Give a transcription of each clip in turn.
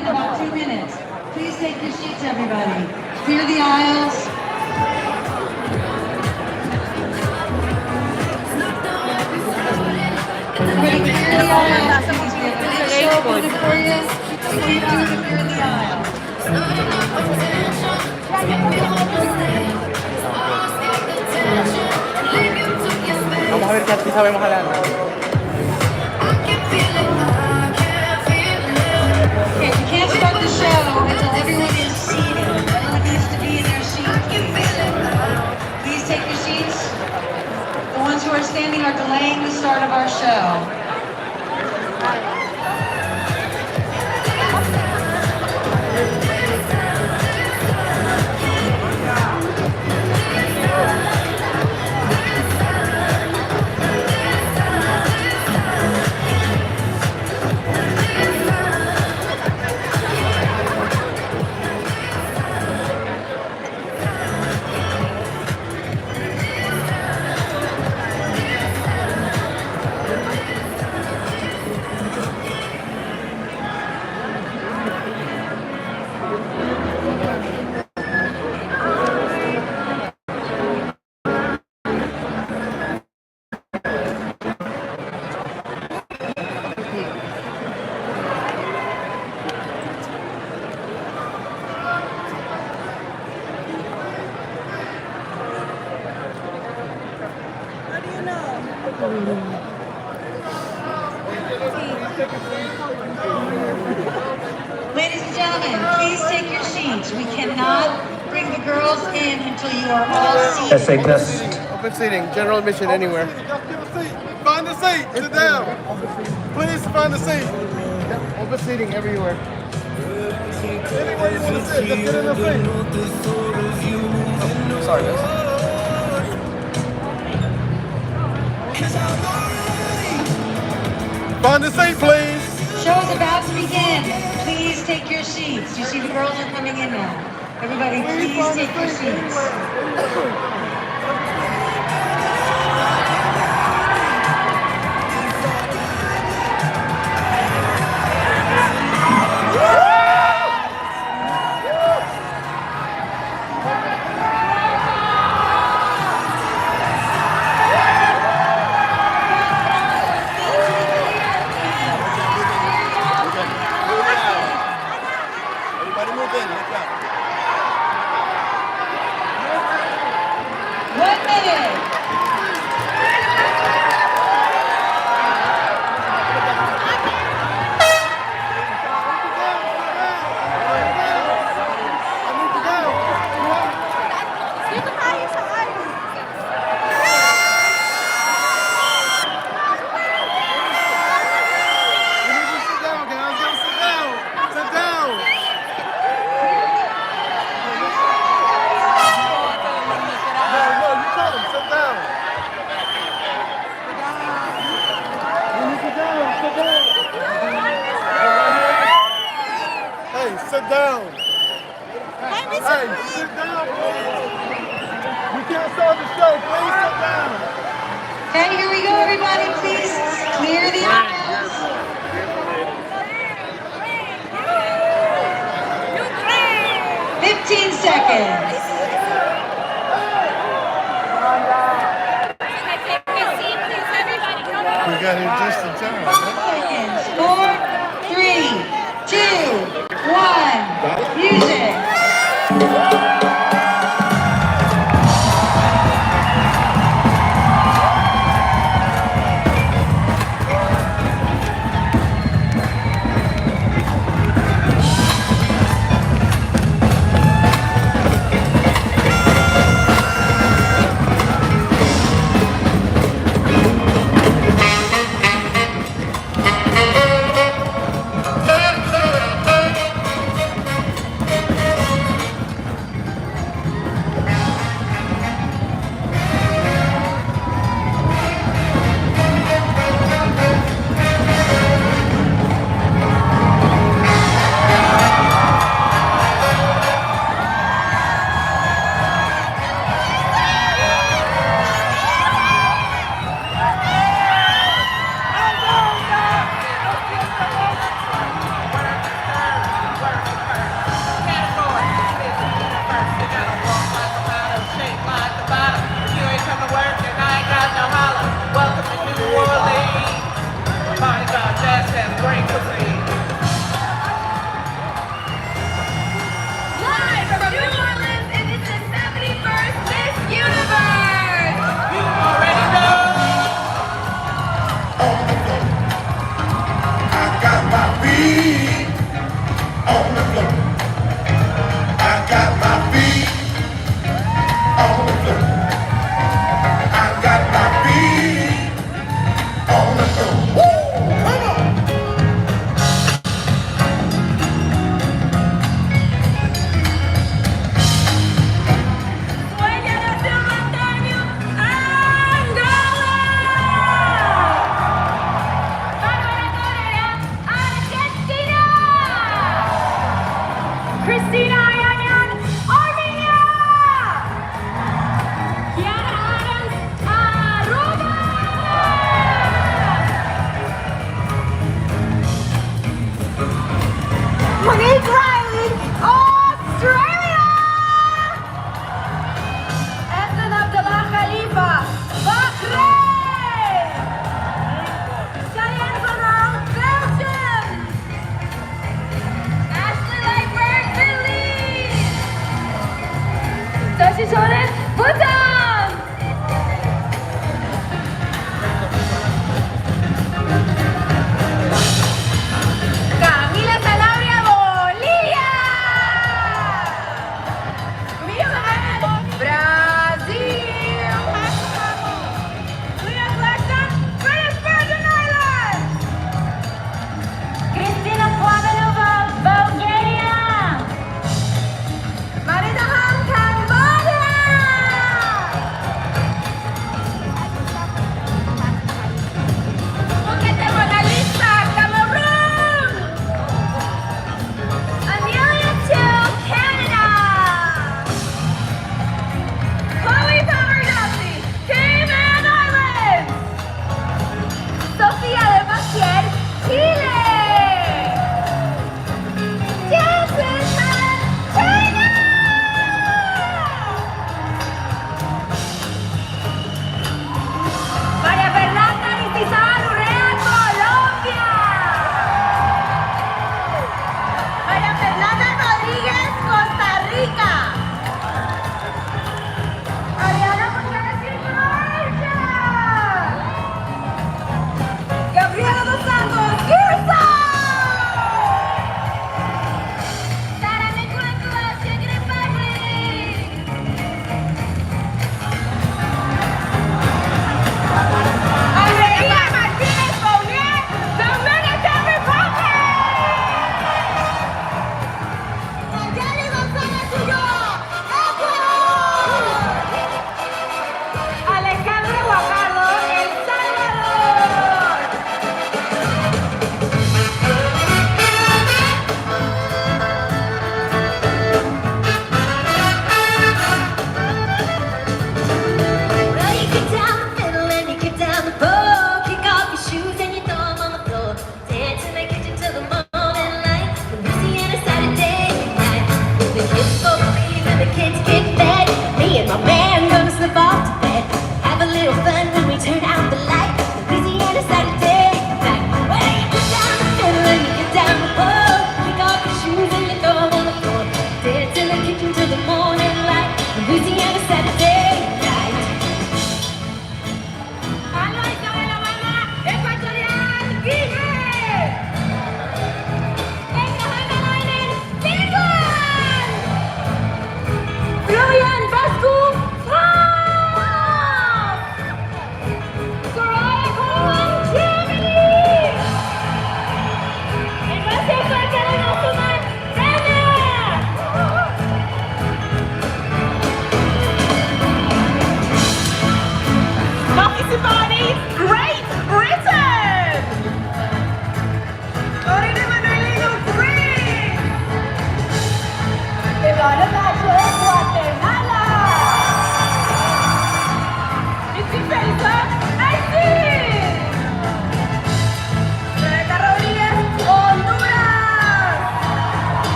in about 2 minutes. Please take your seats, everybody. Clear the aisles. Everybody clear the aisles, please. We have a big show coming for you. So keep doing the clear the aisle. Vamos a ver qué así sabemos adelante. Okay, we can't start the show until everyone is seated. Everyone needs to be in their seat, please. Please take your seats. The ones who are standing are delaying the start of our show. Ladies and gentlemen, please take your seats. We cannot bring the girls in until you are all seated. Essay test. Open seating, general admission anywhere. Find a seat. Sit down. Please find a seat. Open seating everywhere. Anywhere you want to sit, just get in the seat. Oh, sorry, guys. Find a seat, please. Show is about to begin. Please take your seats. You see the girls are coming in now. Everybody, please take your seats. Everybody move in. Let's go. 1 minute. Sit down. Hey, Mr. Hey, sit down, please. We can't start the show. Please sit down. Okay, here we go, everybody. Please clear the aisles. 15 seconds. We got here just in time. 5 seconds. 4, 3, 2, 1. Music. Live from New Orleans, and it's the 71st Miss Universe! You already know! I got my feet on the floor. I got my feet on the floor. I got my feet on the floor. Woo! Come on! Sueña de simultáneo, Angola! Bárbara Correa, Argentina!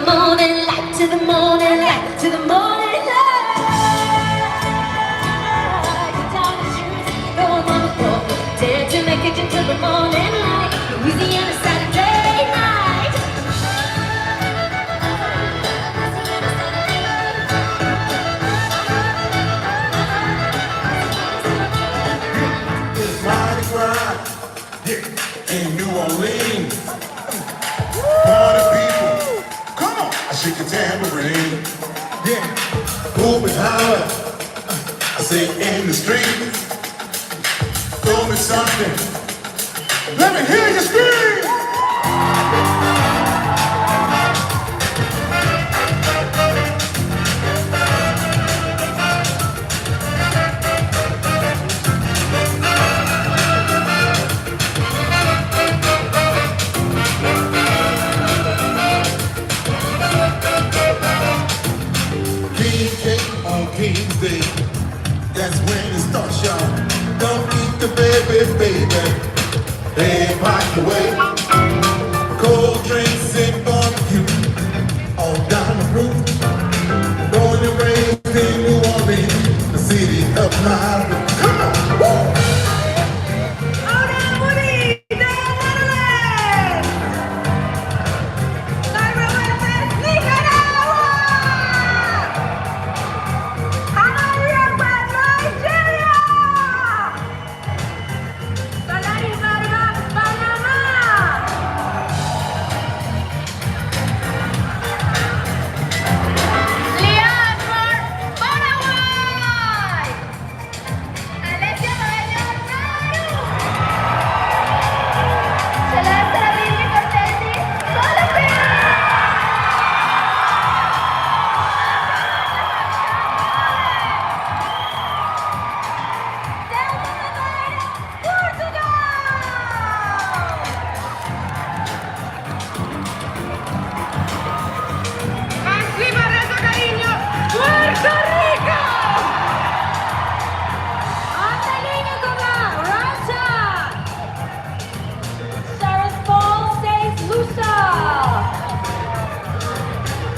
morning light, to the morning light, to the morning light. Put down the shoes, go on the floor, dare to make it into the morning light. Louisiana Saturday night. It's Mardi Gras, yeah, in New Orleans. Party people, come on, I shake your tambourine. Yeah, whoop and holler, I say in the street. Throw me something, let me hear you scream. King cake on King's Day. That's when it starts, y'all. Don't eat the baby, baby. They pop away. Cold drinks and barbecue all down the road. Born and raised in New Orleans, the city of my room. Come on, woo! Ahora Woody de Netherlands. Naira West, Nicaragua. Hallelujah, Nigeria. Salari Barba, Panama. Lian Paraguay. Alessia Maria, Peru. Celeste Rini Cortesi, Colombia. Delta Madrid, Portugal. Encima de eso, cariño, Puerto Rico. Angelina Cobar, Russia. Sarah Paul, St. Lucia.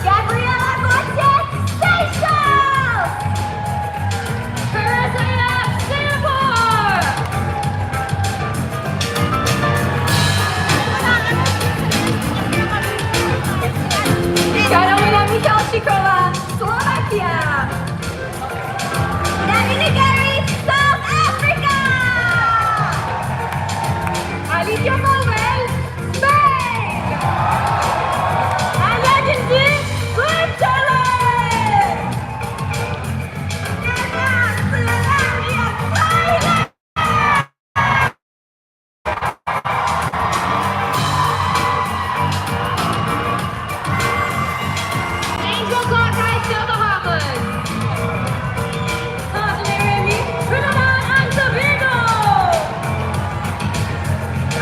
Gabriela Cortez, Seychelles. Teresa Yap, Singapore. Carolina Michalčíková, Slovakia. Davide Gary, South Africa. Alicia Mauvel, Spain. Anya Gindi, Switzerland. Anna Slavia, Thailand. Angel Clark High, still Bahamas. Remy, Trinidad and Tobago.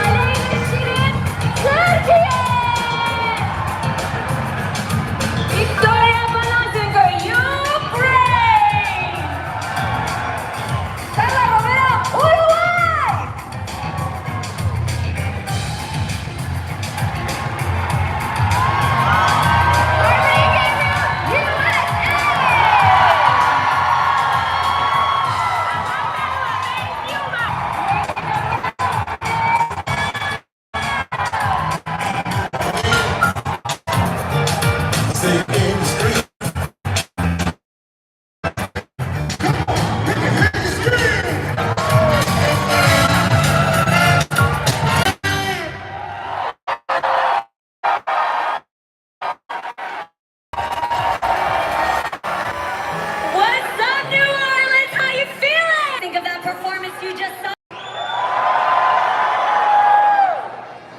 Aleyna Shirin, Turkey. Victoria Balazinger, Ukraine. Carla Romero, Uruguay. Harmony Gabriel, USA. Say in the street. What's up, New Orleans? How you feeling? Think of that performance you just saw.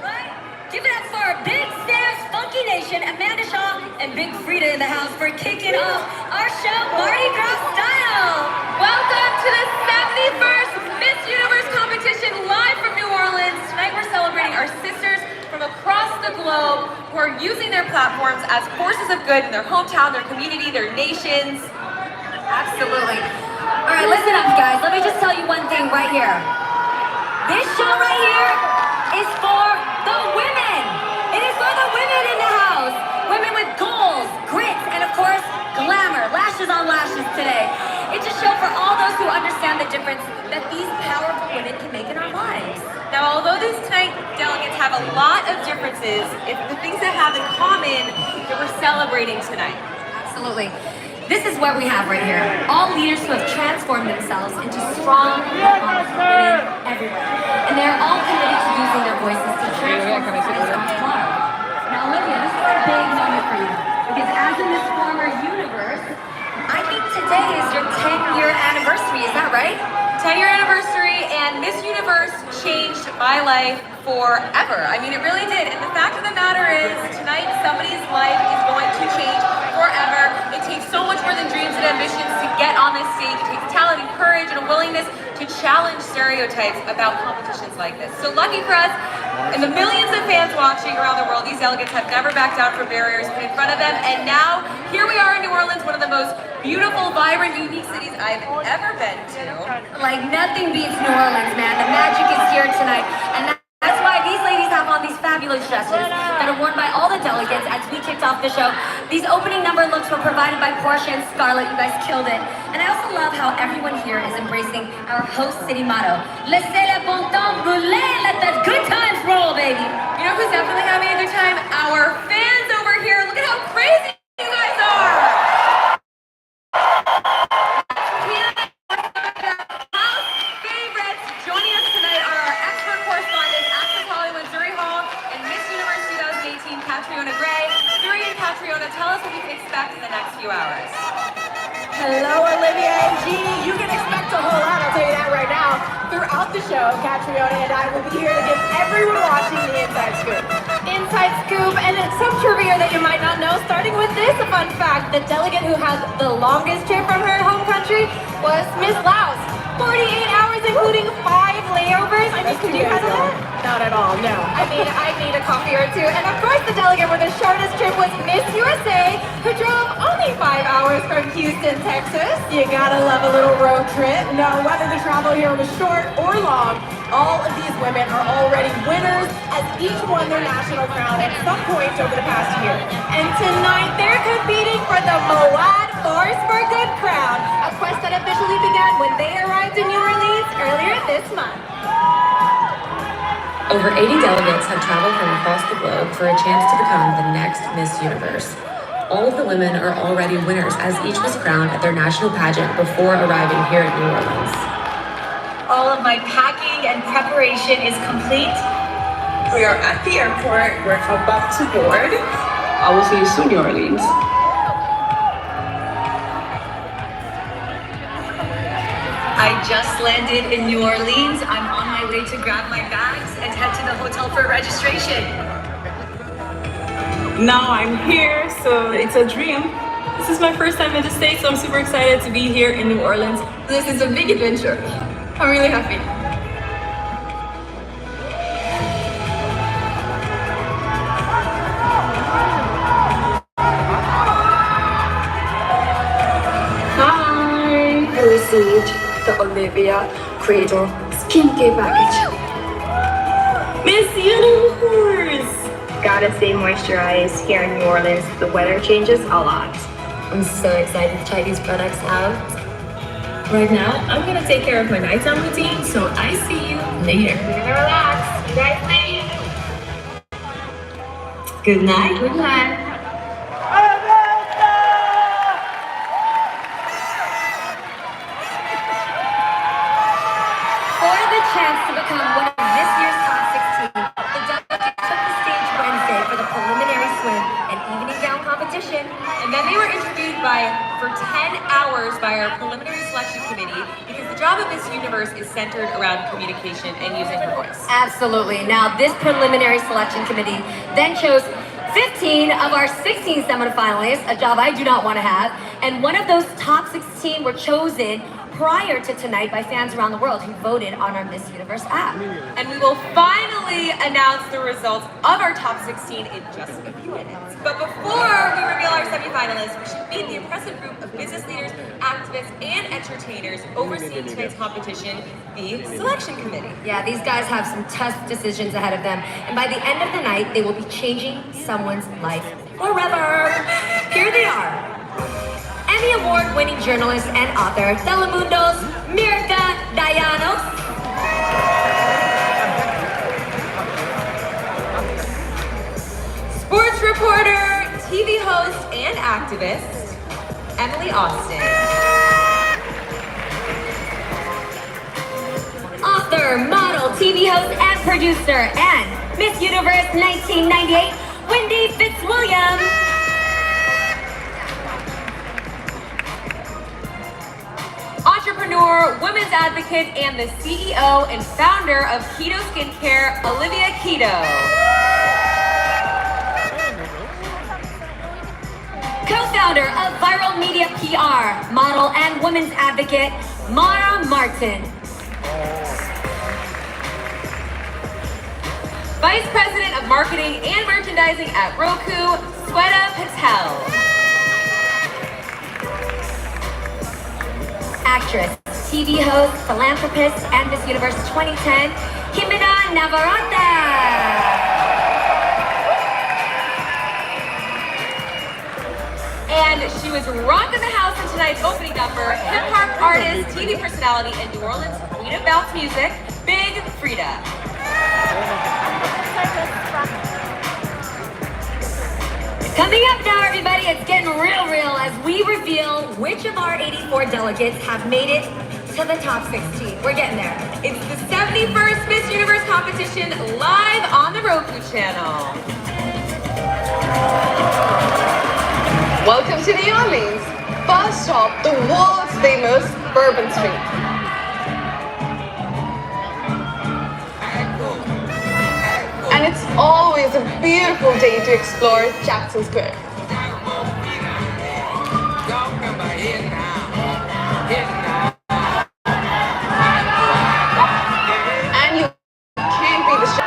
Right? Give it up for our Big Sam's Funky Nation, Amanda Shaw and Big Frida in the house for kicking off our show, Mardi Gras style. Welcome to the 71st Miss Universe competition live from New Orleans. Tonight we're celebrating our sisters from across the globe who are using their platforms as forces of good in their hometown, their community, their nations. Absolutely. All right, listen up, guys. Let me just tell you one thing right here. This show right here is for the women. It is for the women in the house. Women with goals. lashes on lashes today. It's a show for all those who understand the difference that these powerful women can make in our lives. Now, although these tonight delegates have a lot of differences, it's the things that have in common that we're celebrating tonight. Absolutely. This is what we have right here. All leaders who have transformed themselves into strong, powerful women everywhere. And they're all committed to using their voices to transform society tomorrow. Now, Olivia, this is a big moment for you. Because as in this former universe, I think today is your 10-year anniversary, is that right? 10-year anniversary, and Miss Universe changed my life forever. I mean, it really did. And the fact of the matter is, tonight somebody's life is going to change forever. It takes so much more than dreams and ambitions to get on this stage. It takes talent and courage and a willingness to challenge stereotypes about competitions like this. So lucky for us, and the millions of fans watching around the world, these delegates have never backed down from barriers put in front of them. And now, here we are in New Orleans, one of the most beautiful, vibrant, unique cities I've ever been to. Like nothing beats New Orleans, man. The magic is here tonight. And that's why these ladies have on these fabulous dresses that are worn by all the delegates as we kicked off the show. These opening number looks were provided by Portia and Scarlett. You guys killed it. And I also love how everyone here is embracing our host city motto. Laissez le bon temps rouler, let the good times roll, baby. You know who's definitely having a good time? Our fans over here. Look at how crazy you guys are. Favorites joining us tonight are our expert correspondents, Access Hollywood, Zuri Hall, and Miss Universe 2018, Catriona Gray. Zuri and Catriona, tell us what we can expect in the next few hours. Hello, Olivia and G. You can expect a whole lot, I'll tell you that right now. Throughout the show, Catriona and I will be here to give everyone watching the inside scoop. Inside scoop, and it's some trivia that you might not know, starting with this, a fun fact. The delegate who had the longest trip from her home country was Miss Laos. 48 hours, including 5 layovers. I mean, could you handle that? Not at all, no. I mean, I need a coffee or two. And of course, the delegate with the shortest trip was Miss USA, who drove only 5 hours from Houston, Texas. You gotta love a little road trip. No, whether the travel here was short or long, all of these women are already winners as each won their national crown at some point over the past year. And tonight, they're competing for the Moad Force for Good crown, a quest that officially began when they arrived in New Orleans earlier this month. Over 80 delegates have traveled from across the globe for a chance to become the next Miss Universe. All of the women are already winners as each was crowned at their national pageant before arriving here at New Orleans. All of my packing and preparation is complete. We are at the airport. We're about to board. I will see you soon, New Orleans. I just landed in New Orleans. I'm on my way to grab my bags and head to the hotel for registration. Now I'm here, so it's a dream. This is my first time in the States, so I'm super excited to be here in New Orleans. This is a big adventure. I'm really happy. Hi! I received the Olivia Cradle skincare package. Miss Universe! Gotta stay moisturized here in New Orleans. The weather changes a lot. I'm so excited to try these products out. Right now, I'm gonna take care of my nighttime routine, so I see you later. You're gonna relax. You guys later. Good night. Good night. For the chance to become one of this year's top 16, the delegates took the stage Wednesday for the preliminary swim and evening gown competition. And then they were interviewed for 10 hours by our preliminary selection committee because the job of Miss Universe is centered around communication and using her voice. Absolutely. Now, this preliminary selection committee then chose 15 of our 16 semifinalists, a job I do not want to have, and one of those top 16 were chosen prior to tonight by fans around the world who voted on our Miss Universe app. And we will finally announce the results of our top 16 in just a few minutes. But before we reveal our semifinalists, we should meet the impressive group of business leaders, activists, and entertainers overseeing tonight's competition, the selection committee. Yeah, these guys have some tough decisions ahead of them, and by the end of the night, they will be changing someone's life forever. Here they are. Emmy Award-winning journalist and author, Telemundo's Mirka Dianos. Sports reporter, TV host, and activist, Emily Austin. Author, model, TV host, and producer, and Miss Universe 1998, Wendy Fitzwilliam. Entrepreneur, women's advocate, and the CEO and founder of Keto Skincare, Olivia Keto. Co-founder of Viral Media PR, model and women's advocate, Mara Martin. Vice President of Marketing and Merchandising at Roku, Sweta Patel. Actress, TV host, philanthropist, and Miss Universe 2010, Jimena Navarrete. And she was rocking the house in tonight's opening number, hip-hop artist, TV personality, and New Orleans queen of bounce music, Big Frida. Coming up now, everybody, it's getting real as we reveal which of our 84 delegates have made it to the top 16. We're getting there. It's the 71st Miss Universe competition live on the Roku channel. Welcome to New Orleans. First stop, the world's famous Bourbon Street. And it's always a beautiful day to explore Jackson Square. And you can't beat the show.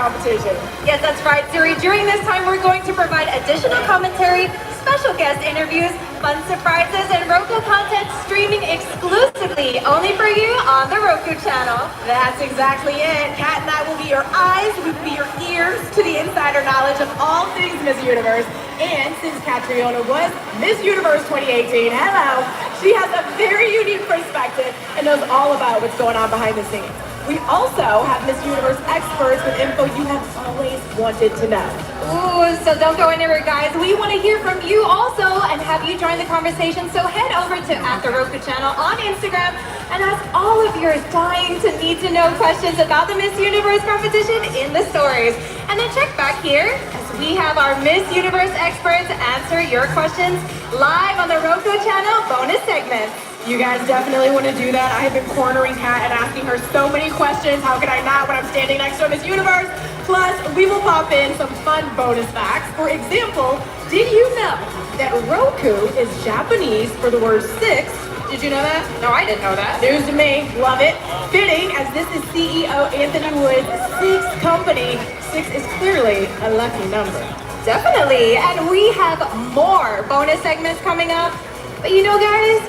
competition. Yes, that's right, Siri. During this time, we're going to provide additional commentary, special guest interviews, fun surprises, and Roku content streaming exclusively only for you on the Roku channel. That's exactly it. Kat and I will be your eyes, we will be your ears to the insider knowledge of all things Miss Universe. And since Catriona was Miss Universe 2018, hello, she has a very unique perspective and knows all about what's going on behind the scenes. We also have Miss Universe experts with info you have always wanted to know. Ooh, so don't go anywhere, guys. We want to hear from you also and have you join the conversation. So head over to the Roku channel on Instagram and ask all of your dying to need to know questions about the Miss Universe competition in the stories. And then check back here as we have our Miss Universe experts answer your questions live on the Roku channel bonus segments. You guys definitely want to do that. I have been cornering Kat and asking her so many questions. How could I not when I'm standing next to Miss Universe? Plus, we will pop in some fun bonus facts. For example, did you know that Roku is Japanese for the word six? Did you know that? No, I didn't know that. News to me. Love it. Fitting, as this is CEO Anthony Wood's sixth company. Six is clearly a lucky number. Definitely. And we have more bonus segments coming up. But you know, guys,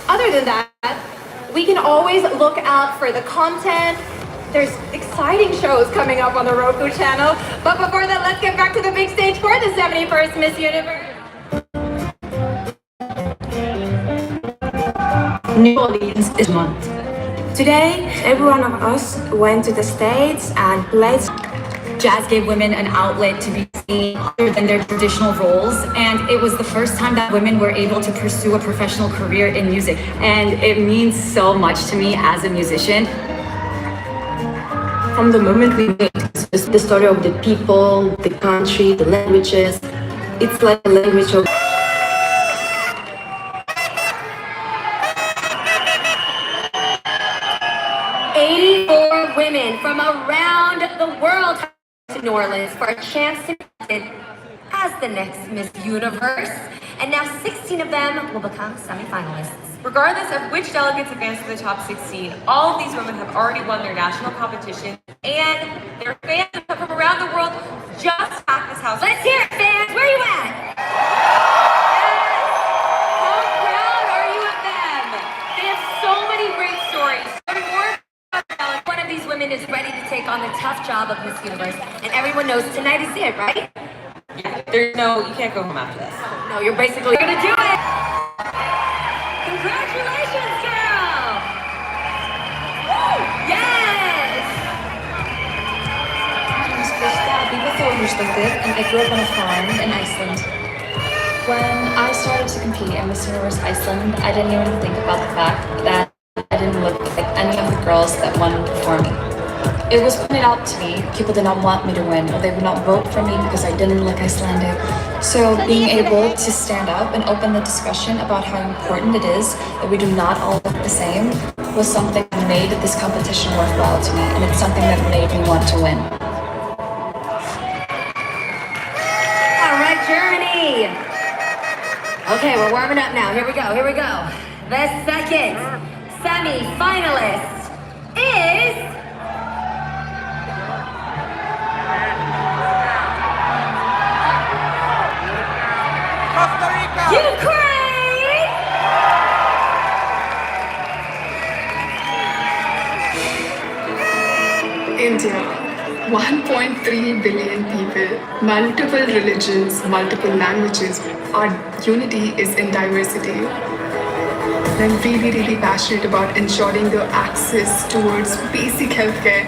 other than that, we can always look out for the content. There's exciting shows coming up on the Roku channel. But before that, let's get back to the big stage for the 71st Miss Universe. New Orleans is month. Today, every one of us went to the States and played. Jazz gave women an outlet to be seen other than their traditional roles, and it was the first time that women were able to pursue a professional career in music, and it means so much to me as a musician. From the moment we meet, it's the story of the people, the country, the languages. It's like a language of 84 women from around the world to New Orleans for a chance to be elected as the next Miss Universe. And now 16 of them will become semi-finalists. Regardless of which delegates advance to the top 16, all of these women have already won their national competition, and their fans from around the world just packed this house. Let's hear it, fans! Where you at? How proud are you of them? They have so many great stories. One of these women is ready to take on the tough job of Miss Universe, and everyone knows tonight is it, right? Yeah, there's no, you can't go home after this. No, you're basically gonna do it! Congratulations, girl! Woo! Yes! My name is Krista. And I grew up on a farm in Iceland. When I started to compete in Miss Universe Iceland, I didn't even think about the fact that I didn't look like any of the girls that won before me. It was pointed out to me, people did not want me to win, or they would not vote for me because I didn't look Icelandic. So being able to stand up and open the discussion about how important it is that we do not all look the same was something that made this competition worthwhile to me, and it's something that made me want to win. All right, Germany! Okay, we're warming up now. Here we go, here we go. The second semi-finalist is... Costa Rica! Ukraine! India, 1.3 billion people, multiple religions, multiple languages. Our unity is in diversity. I'm really, really passionate about ensuring the access towards basic healthcare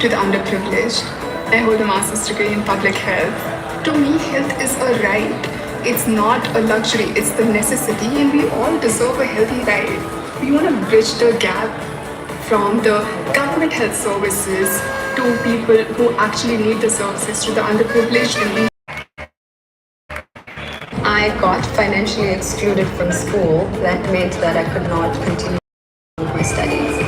to the underprivileged. I hold a master's degree in public health. To me, health is a right. It's not a luxury, it's the necessity, and we all deserve a healthy life. We want to bridge the gap from the government health services to people who actually need the services, to the underprivileged. And I got financially excluded from school. That meant that I could not continue with my studies.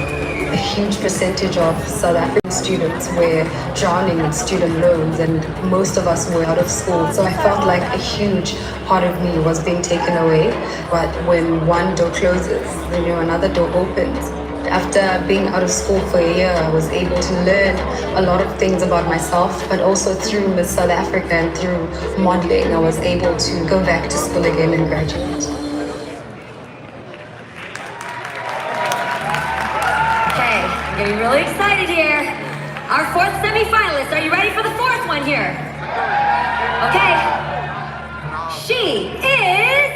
A huge percentage of South African students were drowning in student loans, and most of us were out of school. So I felt like a huge part of me was being taken away. But when one door closes, then another door opens. After being out of school for a year, I was able to learn a lot of things about myself, but also through Miss South Africa and through modeling, I was able to go back to school again and graduate. Okay, I'm getting really excited here. Our fourth semi-finalist. Are you ready for the fourth one here? Okay. She is...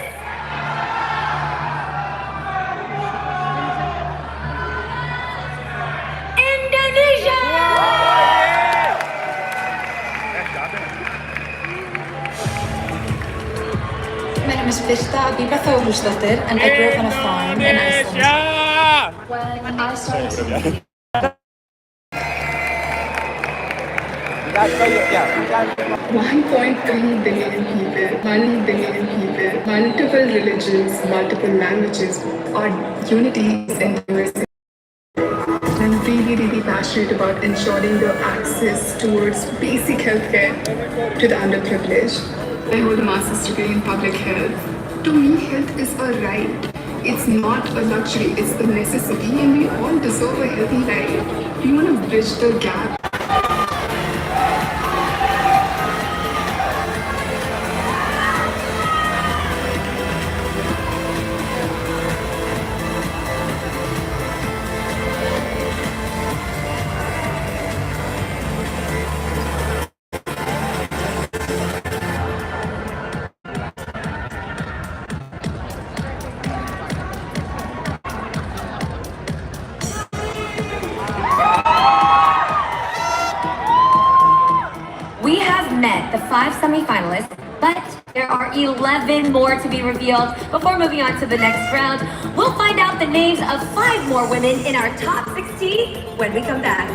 Birta Biba Þórhallsdóttir, and I grew up on a farm in Iceland. When I started to compete, 1.3 billion people, 1 billion people, multiple religions, multiple languages. Our unity is in diversity. I'm really, really passionate about ensuring the access towards basic healthcare to the underprivileged. I hold a master's degree in public health. To me, health is a right. It's not a luxury, it's a necessity, and we all deserve a healthy life. We want to bridge the gap. We have met the 5 semifinalists, but there are 11 more to be revealed. Before moving on to the next round, we'll find out the names of 5 more women in our top 16 when we come back.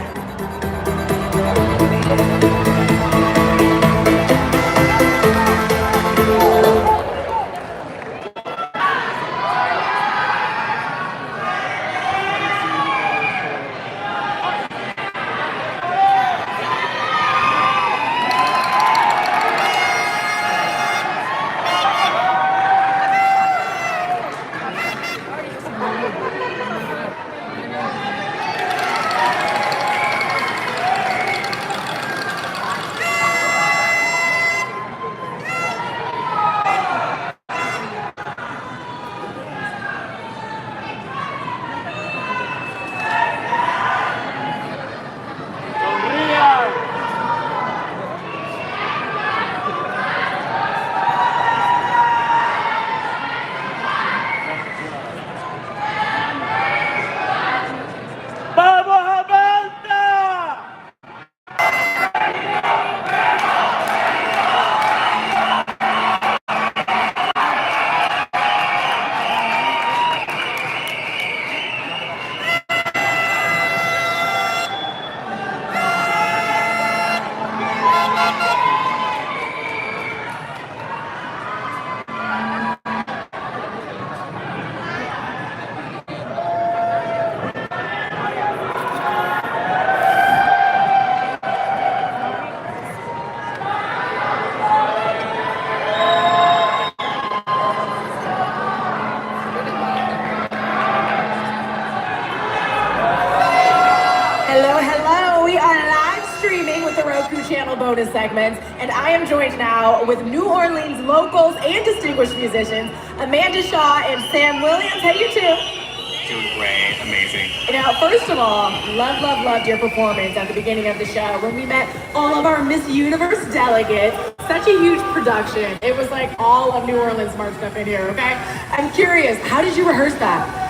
Bonus segments, and I am joined now with New Orleans locals and distinguished musicians, Amanda Shaw and Sam Williams. Hey, you two. Doing great, amazing. Now, first of all, loved your performance at the beginning of the show when we met all of our Miss Universe delegates. Such a huge production. It was like all of New Orleans marched up in here, okay? I'm curious, how did you rehearse that?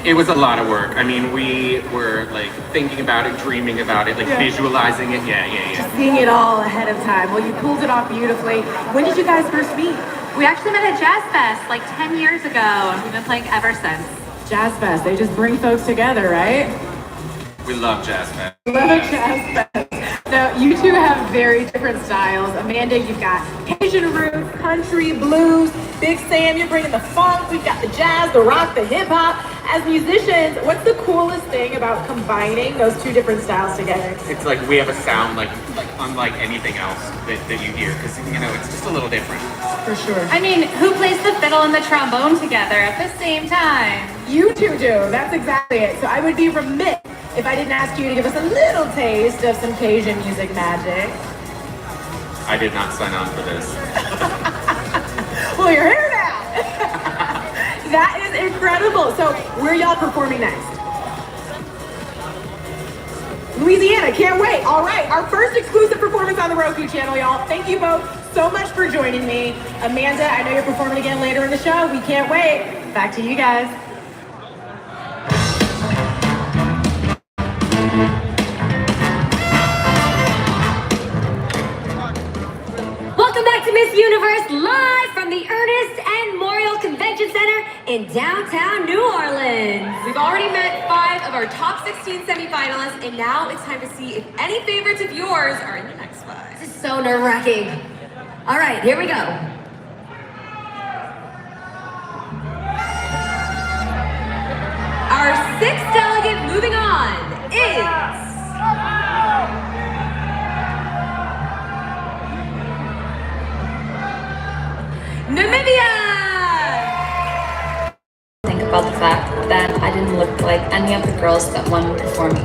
It was a lot of work. I mean, we were like thinking about it, dreaming about it, like visualizing it. Just seeing it all ahead of time. Well, you pulled it off beautifully. When did you guys first meet? We actually met at Jazz Fest like 10 years ago, and we've been playing ever since. Jazz Fest, they just bring folks together, right? We love Jazz Fest. Love Jazz Fest. Now, you two have very different styles. Amanda, you've got Asian roots, country, blues. Big Sam, you're bringing the funk. We've got the jazz, the rock, the hip hop. As musicians, what's the coolest thing about combining those two different styles together? It's like we have a sound like unlike anything else that you hear, because you know it's just a little different. For sure. I mean, who plays the fiddle and the trombone together at the same time? You two do. That's exactly it. So I would be remiss if I didn't ask you to give us a little taste of some Cajun music magic. I did not sign on for this. Well, you're here now. That is incredible. So where y'all performing next? Louisiana, can't wait. All right, our first exclusive performance on the Roku channel, y'all. Thank you both so much for joining me. Amanda, I know you're performing again later in the show. We can't wait. Back to you guys. Welcome back to Miss Universe, live in downtown New Orleans. We've already met 5 of our top 16 semifinalists, and now it's time to see if any favorites of yours are in the next 5. This is so nerve-wracking. All right, here we go. Our 6th delegate moving on is Namibia! Think about the fact that I didn't look like any of the girls that won before me.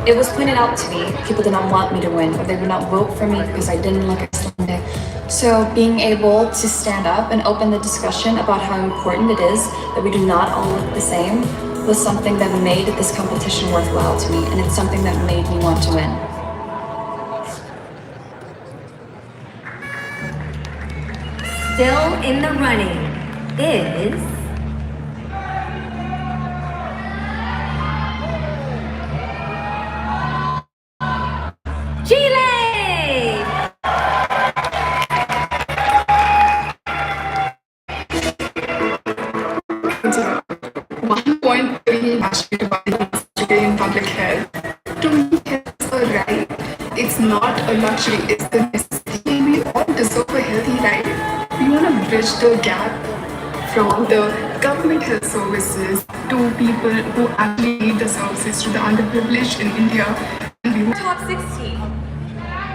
It was pointed out to me, people did not want me to win, or they would not vote for me because I didn't look Icelandic. So being able to stand up and open the discussion about how important it is that we do not all look the same was something that made this competition worthwhile to me, and it's something that made me want to win. Still in the running is Chile! 1.3 passionate about in public health. To me, health is a right. It's not a luxury, it's the necessity. We all deserve a healthy life. We want to bridge the gap from the government health services to people who actually need the services, to the underprivileged in India. And we want top 16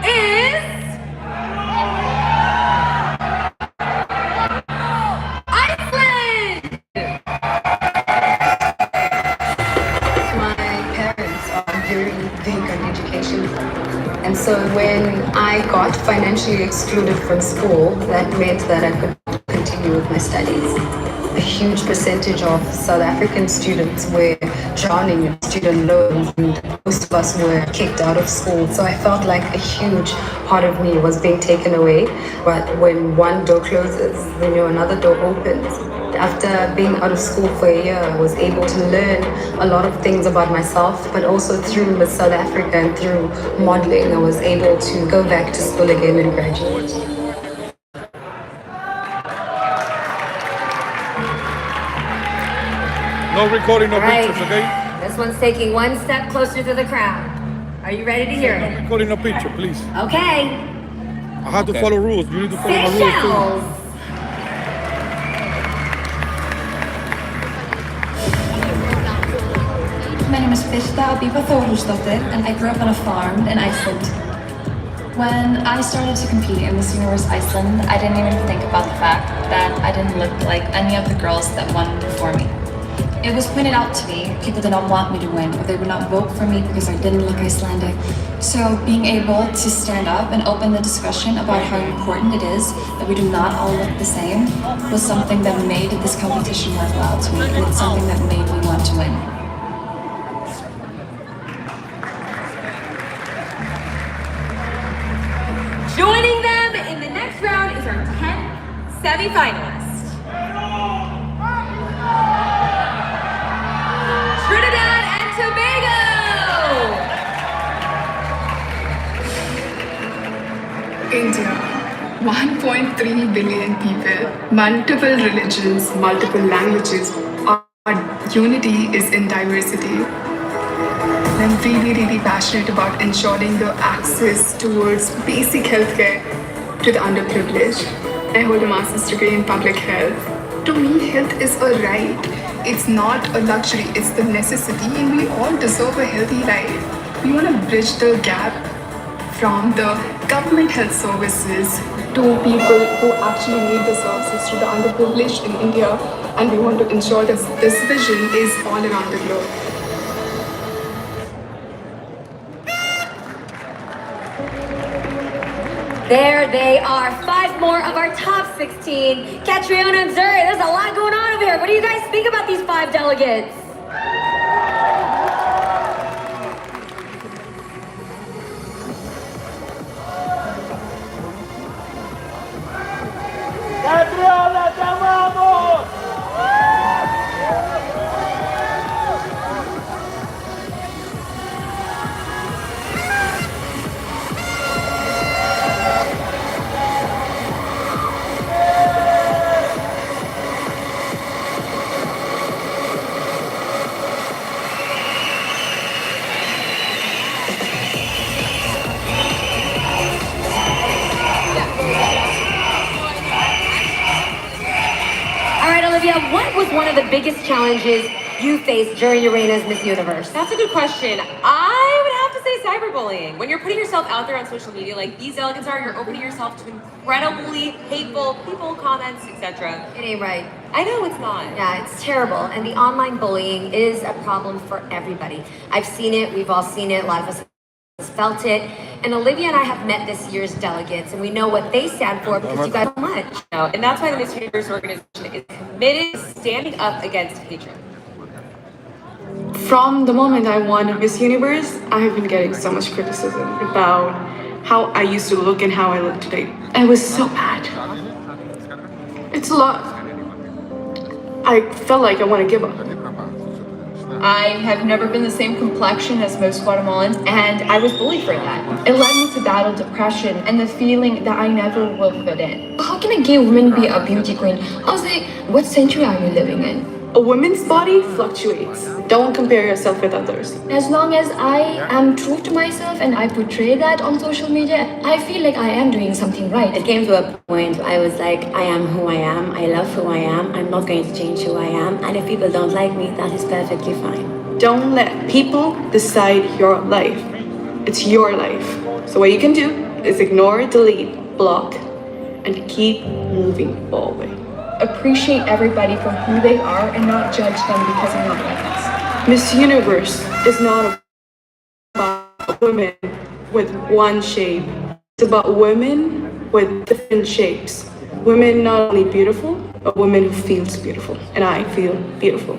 is Iceland! My parents are very big on education. And so when I got financially excluded from school, that meant that I could not continue with my studies. A huge percentage of South African students were drowning in student loans, and most of us were kicked out of school. So I felt like a huge part of me was being taken away. But when one door closes, then another door opens. After being out of school for a year, I was able to learn a lot of things about myself, but also through Miss South Africa and through modeling, I was able to go back to school again and graduate. No recording, no Right. pictures, okay? This one's taking one step closer to the crowd. Are you ready to hear No it? recording, no picture, please. Okay. I have to follow rules. You need to follow my rules Seychelles. My name is Birta Abiba Þórhallsdóttir, and I grew up on a farm in Iceland. When I started to compete in Miss Universe Iceland, I didn't even think about the fact that I didn't look like any of the girls that won before me. It was pointed out to me, people did not want me to win, or they would not vote for me because I didn't look Icelandic. So being able to stand up and open the discussion about how important it is that we do not all look the same was something that made this competition worthwhile to me, and it's something that made me want to win. Joining them in the next round is our 10th semifinalist. Trinidad and Tobago! India, 1.3 billion people, multiple religions, multiple languages. Our unity is in diversity. I'm really passionate about ensuring the access towards basic healthcare to the underprivileged. I hold a master's degree in public health. To me, health is a right. It's not a luxury, it's the necessity, and we all deserve a healthy life. We want to bridge the gap from the government health services to people who actually need the services, to the underprivileged in India, and we want to ensure that this vision is all around the globe. There they are, 5 more of our top 16. Catriona and Zuri, there's a lot going on over here. What do you guys think about these 5 delegates? Catriona, te amamos! biggest challenges you faced during your reign as Miss Universe? That's a good question. I would have to say cyberbullying. When you're putting yourself out there on social media, like these delegates are, you're opening yourself to incredibly hateful people, comments, etc. It ain't right. I know it's not. Yeah, it's terrible. And the online bullying is a problem for everybody. I've seen it. We've all seen it. A lot of us felt it. And Olivia and I have met this year's delegates, and we know what they stand for because you guys so much. And that's why the Miss Universe organization is committed to standing up against hatred. From the moment I won Miss Universe, I have been getting so much criticism about how I used to look and how I look today. It was so bad. It's a lot. I felt like I want to give up. I have never been the same complexion as most Guatemalans, and I was bullied for that. It led me to battle depression and the feeling that I never will fit in. How can a gay woman be a beauty queen? I was like, what century are you living in? A woman's body fluctuates. Don't compare yourself with others. As long as I am true to myself and I portray that on social media, I feel like I am doing something right. It came to a point where I was like, I am who I am, I love who I am, I'm not going to change who I am, and if people don't like me, that is perfectly fine. Don't let people decide your life. It's your life. So what you can do is ignore, delete, block, and keep moving forward. Appreciate everybody for who they are and not judge them because they're not like us. Miss Universe is not about women with one shape. It's about women with different shapes. Women not only beautiful, but women who feels beautiful. And I feel beautiful.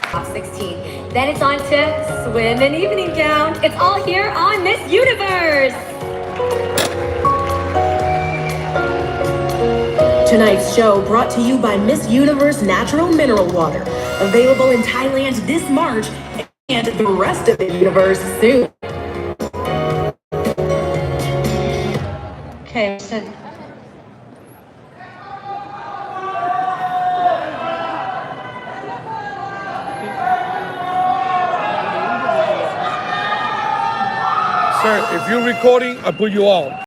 Top 16. Then it's on to swim an evening gown. It's all here on Miss Universe. Tonight's show brought to you by Miss Universe Natural Mineral Water, available in Thailand this March and the rest of the universe soon. Okay, so Sir, if you're recording, I'll put you out.